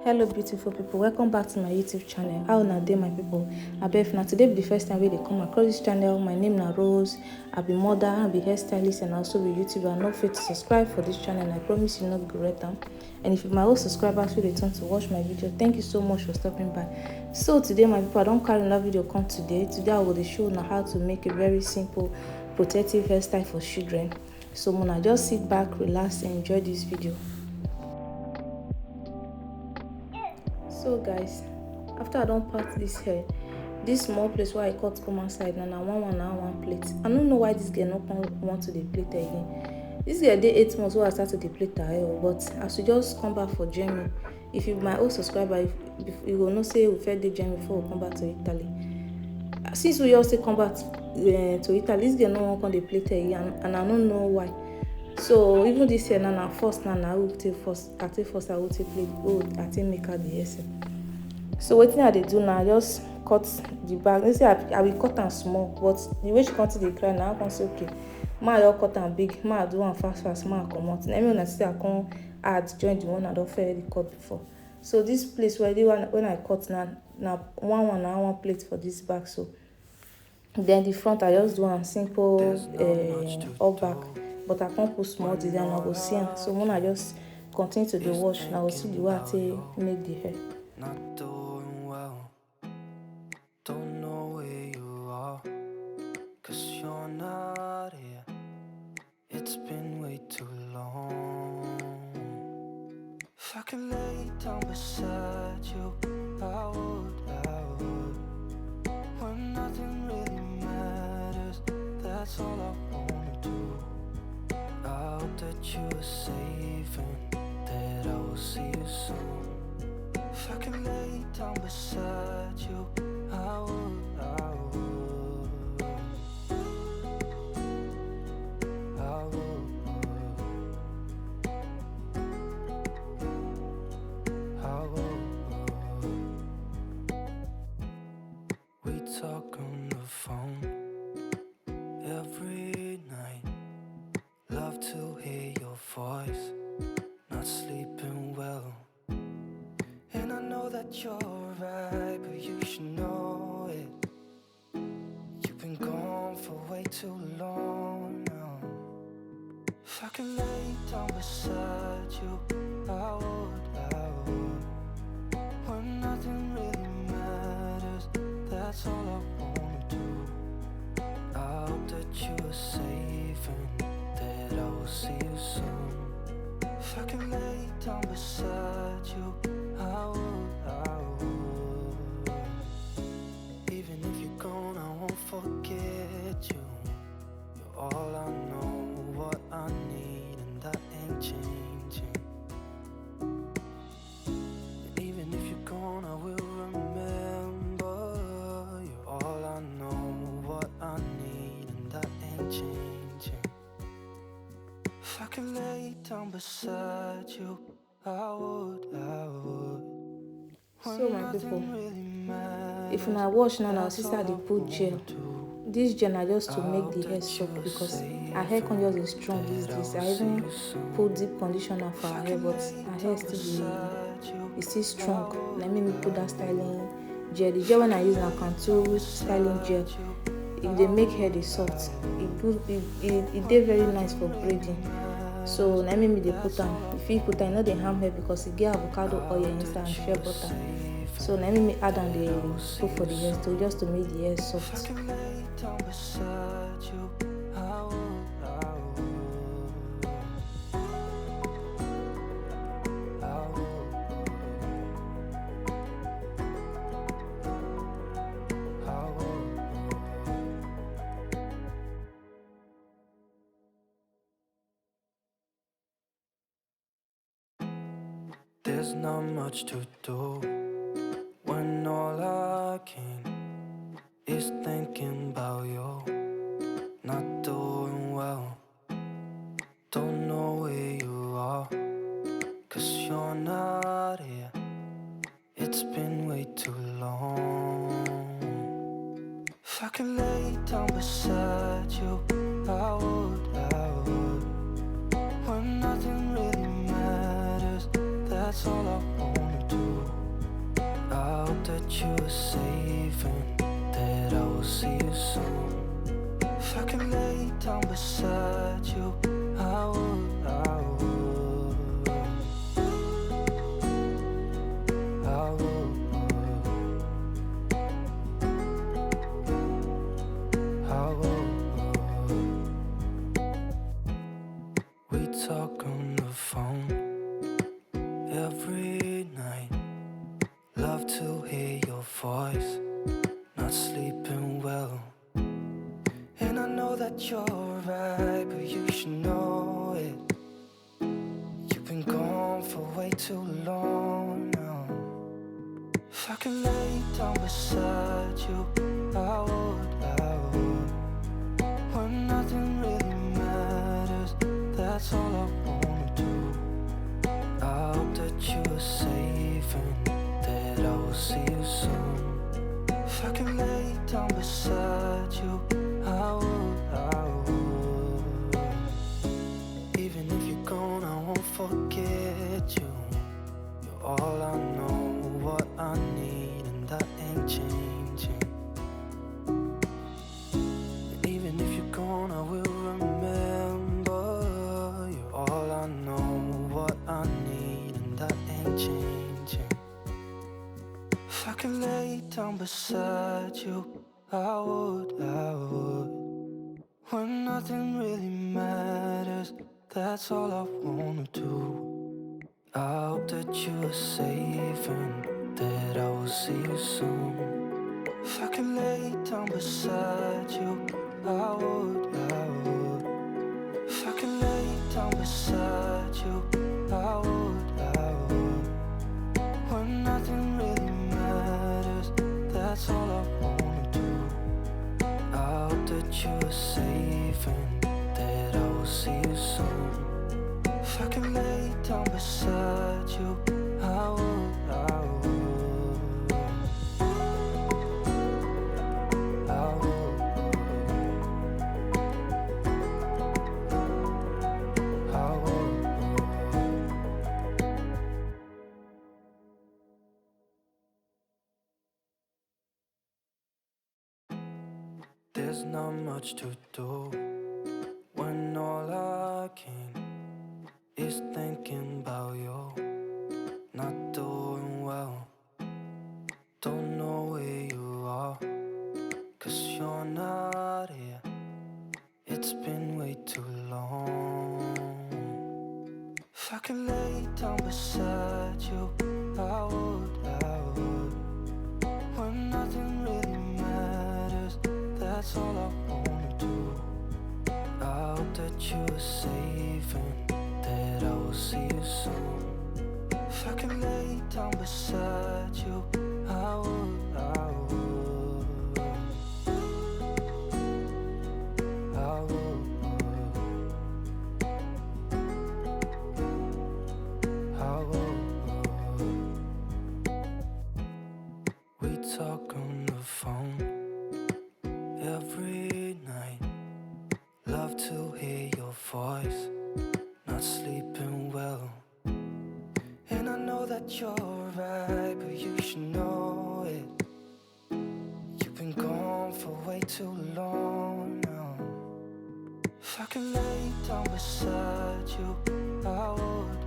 Hello beautiful people, welcome back to my YouTube channel. How una dey my people? Abeg na today be the first time wey dey come across this channel. My name na Rose. I be mother, I be hairstylist and I also be YouTuber. No fit to subscribe for this channel and I promise you not regret am. And if you my old subscribers will return to watch my video, thank you so much for stopping by. So today my people, I don carry another video come today. Today I will dey show una how to make a very simple protective hairstyle for children. So una just sit back, relax and enjoy this video. So guys, after I don't part this hair, this small place where I cut come outside and I want one plate. I don't know why this girl not want to dey plait again. This girl dey 8 months where I start to dey plait her hair, but as we just come back for Germany, if you my old subscriber, if you will not say we first dey Germany before we come back to Italy. Since we also come back to Italy, this girl no wan come dey plait her again, and I don't know why. So even this year now first I will take first I will take plate I take make her the hairstyle. So wetin I dey do now, I just cut the bag. They say I will cut am small, but the way she come to dey cry now, I come say okay, ma just cut am big, ma do am fast, ma comot. Na me una see I come add join the one I don already cut before. So this place where when I cut now one plate for this bag. So then the front I just do am simple all back. But I can't put small design, I go see am. So when I just continue to do wash, I will see the way I take make the hair. Not doing well, don't know where you are, 'cause you're not here. It's been way too long. If I could lay down beside you, I would. When nothing really matters, that's all I wanna do. I hope that you are safe and that I will see you soon. If I can lay down beside you, I would. We talk on the phone every night. Love to hear your voice. Not sleeping well. And I know that you're right, but you should know it. You've been gone for way too long now. If I could lay down beside you, I would. When nothing really matters, that's all I wanna do. I hope that you are safe and that I will see you soon. If I can lay down beside you, I would. Even if you're gone, I won't forget you. You're all I know, what I need, and that ain't changing. And even if you're gone, I will remember. You're all I know, what I need, and that ain't changing. If I could lay down beside you, I would. So my people, if una watch now, our sister dey put gel. This gel na just to make the hair soft because her hair can just be strong these days. I even put deep conditioner for her hair, but her hair is still strong. Let me put that styling gel. The gel when I use na Cantu styling gel. If they make hair dey soft, it dey very nice for braiding. So let me dey put am. If you put am, you know they harm hair because it get avocado oil inside and shea butter. So let me add on the put for the hair to just to make the hair soft. There's not much to do when all I can is thinking about you. Not doing well, don't know where you are, 'cause you're not here. It's been way too long. If I could lay down beside you, I would. When nothing really matters, that's all I wanna do. you were safe and that I will see you soon. If I can lay down beside you, I would, I would, I would, I would. We talk on the phone every night. Love to hear your voice, not sleeping well. And I know that you're right, but you should know it. You've been gone for way too long now. If I can lay down beside you, I would. When nothing really matters, that's all I wanna do. I hope that you are safe and that I will see you soon. If I can lay down beside you, I would. Even if you're gone, I won't forget you. You're all I know, what I need, and that ain't changing. And even if you're gone, I will remember. You're all I know, what I need, and that ain't changing. If I can lay down beside you, I would. When nothing really matters, that's all I wanna do. I hope that you are safe and that I will see you soon. If I can lay down beside you, I would. If I can lay down beside you, I would. When nothing really matters, that's all I wanna do. I hope that you are safe and that I will see you soon. If I can lay down beside you, I would. I would. There's not much to do when all I can is thinking about you. Not doing well, don't know where you are, 'cause you're not here. It's been way too long. If I can lay down beside you, I would. When nothing really matters, that's all I wanna do. I hope that you are safe and that I will see you soon. If I can lay down beside you, I would. I would. I would. We talk on the phone every night. Love to hear your voice, not sleeping well. And I know that you're right, but you should know it. You've been gone for way too long now. If I can lay down beside you, I would.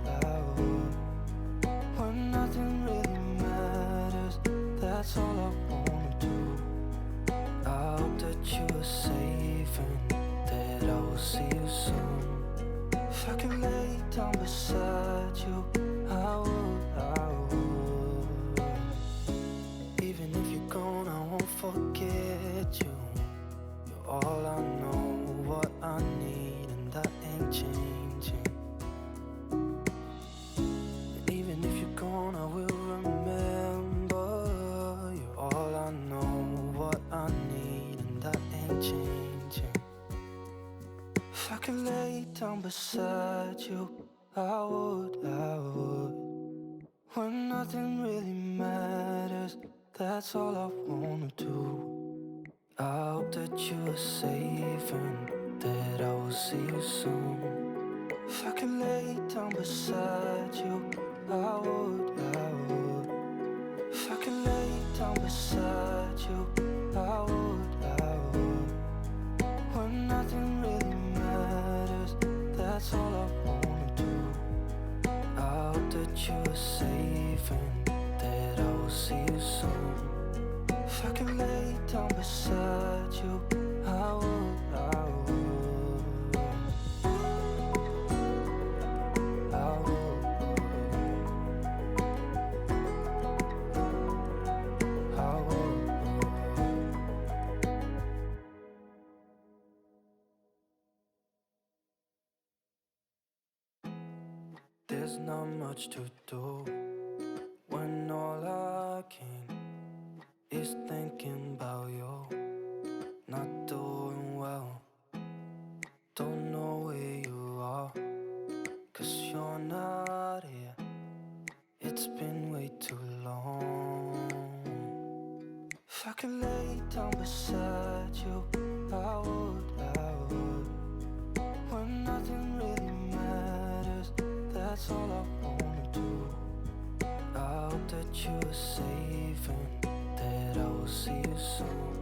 When nothing really matters, that's all I wanna do. I hope that you are safe and that I will see you soon. If I can lay down beside you, I would. Even if you're gone, I won't forget you. You're all I know, what I need, and that ain't changing. And even if you're gone, I will remember. You're all I know, what I need, and that ain't changing. If I can lay down beside you, I would. When nothing really matters, that's all I wanna do. I hope that you are safe and that I will see you soon. If I can lay down beside you, I would. If I can lay down saving, that I will see you soon. If I can lay down beside you, I would, I would, I would, I would. There's not much to do when all I can is thinking about you. Not doing well, don't know where you are, 'cause you're not here. It's been way too long. If I could lay down beside you, I would, I would. When nothing really matters, that's all I wanna do. I hope that you are safe and that I will see you soon.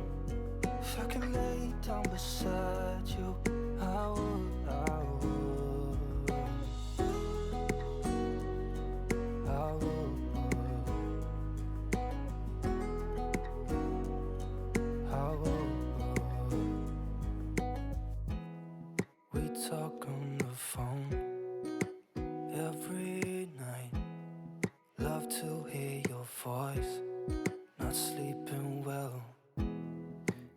If I could lay down beside you, I would, I would, I would, I would. We talk on the phone every night. Love to hear your voice, not sleeping well.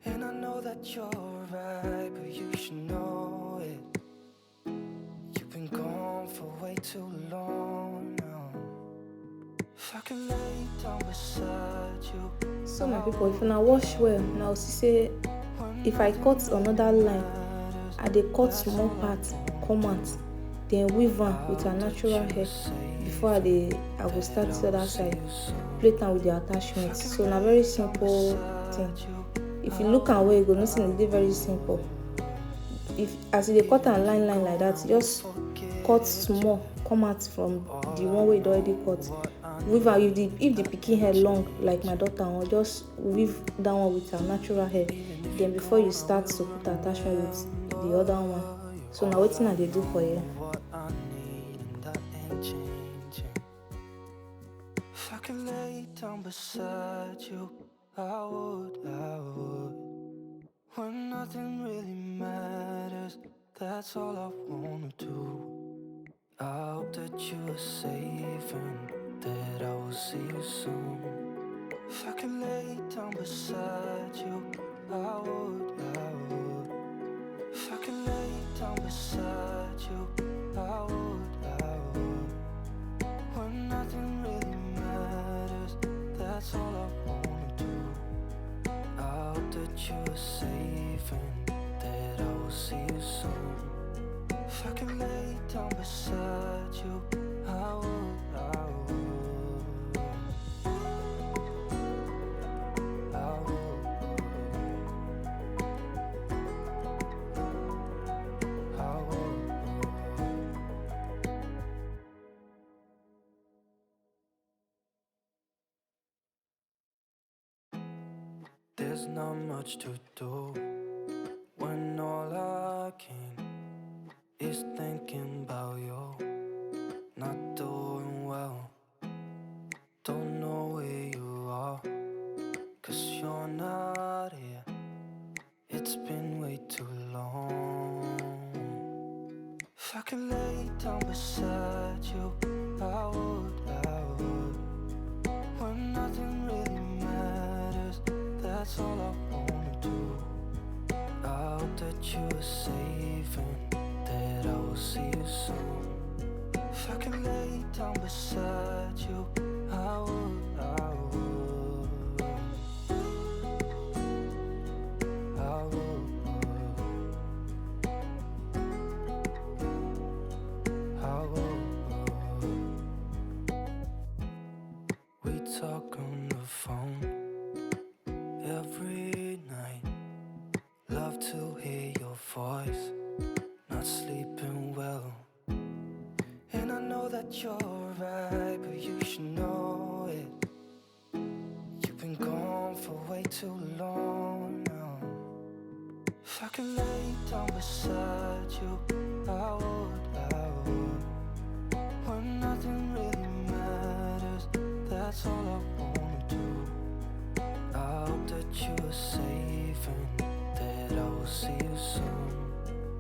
And I know that you're right, but you should know it. You've been gone for way too long now. If I can lay down beside you. So my people, if una wash well, now see say if I cut another line, I dey cut small part come out, then weave am with a natural hair before I go start the other side, plait am with the attachments. So na very simple thing. If you look am well, you go know say e dey very simple. If as you dey cut am line like that, just cut small come out from the one wey you don already cut. Weave am if the pikin hair long like my daughter own, just weave that one with her natural hair. Then before you start to put attachment with the other one. So na wetin I dey do for here. If I could lay down beside you, I would, I would. When nothing really matters, that's all I wanna do. I hope that you are safe and that I will see you soon. If I could lay down beside you, I would, I would. If I could lay down beside you, I would, I would. When nothing really matters, that's all I wanna do. I hope that you are safe and that I will see you soon. If I could lay down beside you, I would, I would, I would, I would. There's not much to do when all I can is thinking about you. Not doing well, don't know where you are, 'cause you're not here. It's been way too long. If I could lay down beside you, I would, I would. When nothing really matters, that's all I wanna do. I hope that you are safe and that I will see you soon. If I could lay down beside you, I would, I would, I would, I would. We talk on the phone every night. Love to hear your voice, not sleeping well. And I know that you're right, but you should know it. You've been gone for way too long now. If I could lay down beside you, I would, I would. When nothing really matters, that's all I wanna do. I hope that you are safe and that I will see you soon.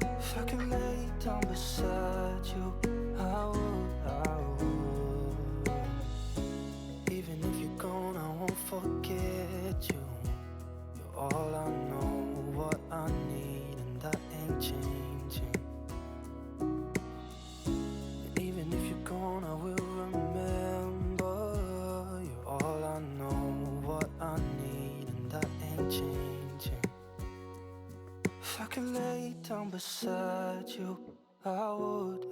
If I can lay down beside you, I would. Even if you're gone, I won't forget you. You're all I know, what I need, and that ain't changing. And even if you're gone, I will remember. You're all I know, what I need, and that ain't changing. If I could lay down beside you, I would.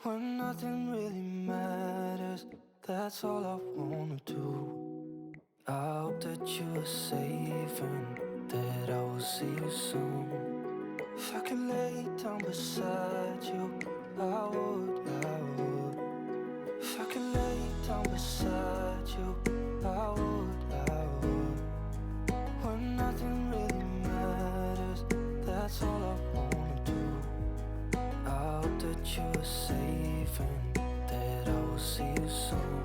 When nothing really matters, that's all I wanna do. I hope that you are safe and that I will see you soon. If I could lay down beside you, I would. If I could lay down beside you, I would. When nothing really matters, that's all I wanna do. I hope that you are safe and that I will see you soon.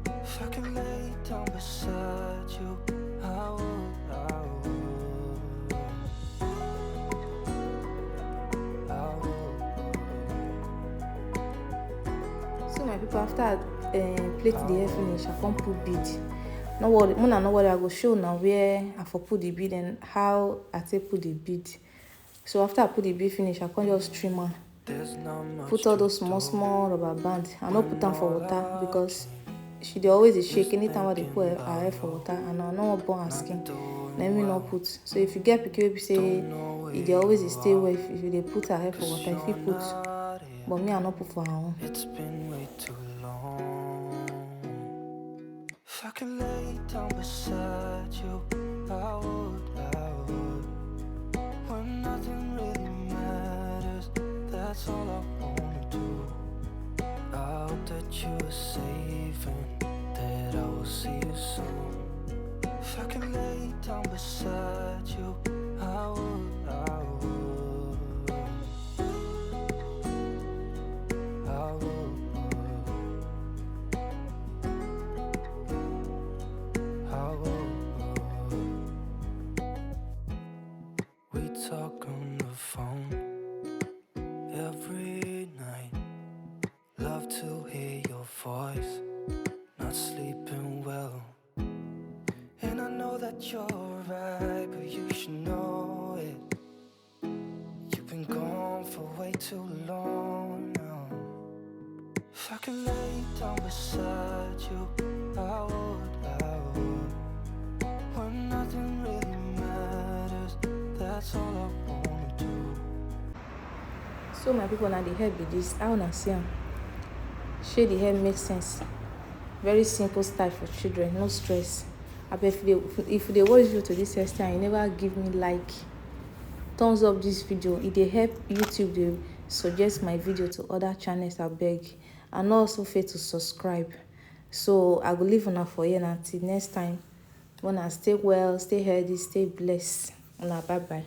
If I can lay down beside you, I would. So my people, after I plait the hair finish, I come put bead. No worry, Mona no worry, I go show now where I for put the bead and how I take put the bead. So after I put the bead finish, I come just trim am. Put all those small rubber band. I no put them for water because she dey always dey shake anytime they put her hair for water, and I no wan burn her skin. Let me not put. So if you get pikin wey say they always dey stay well, if you dey put her hair for water, if you put, but me I no put for her own. It's been way too long. If I can lay down beside you, I would. When nothing really matters, that's all I wanna do. I hope that you are safe and that I will see you soon. If I can lay down beside you, I would. We talk on the phone every night. Love to hear your voice. Not sleeping well. And I know that you're right, but you should know it. You've been gone for way too long now. If I can lay down beside you, I would. When nothing really matters, that's all I wanna do. So my people, now the hair be this. How una see am? Shey the hair makes sense. Very simple style for children, no stress. Abeg if they watch you to this hairstyle, you never give me like, thumbs up this video. It dey help YouTube dey suggest my video to other channels, abeg. And also fail to subscribe. So I go leave una for here until next time. Una stay well, stay healthy, stay blessed. Una bye bye.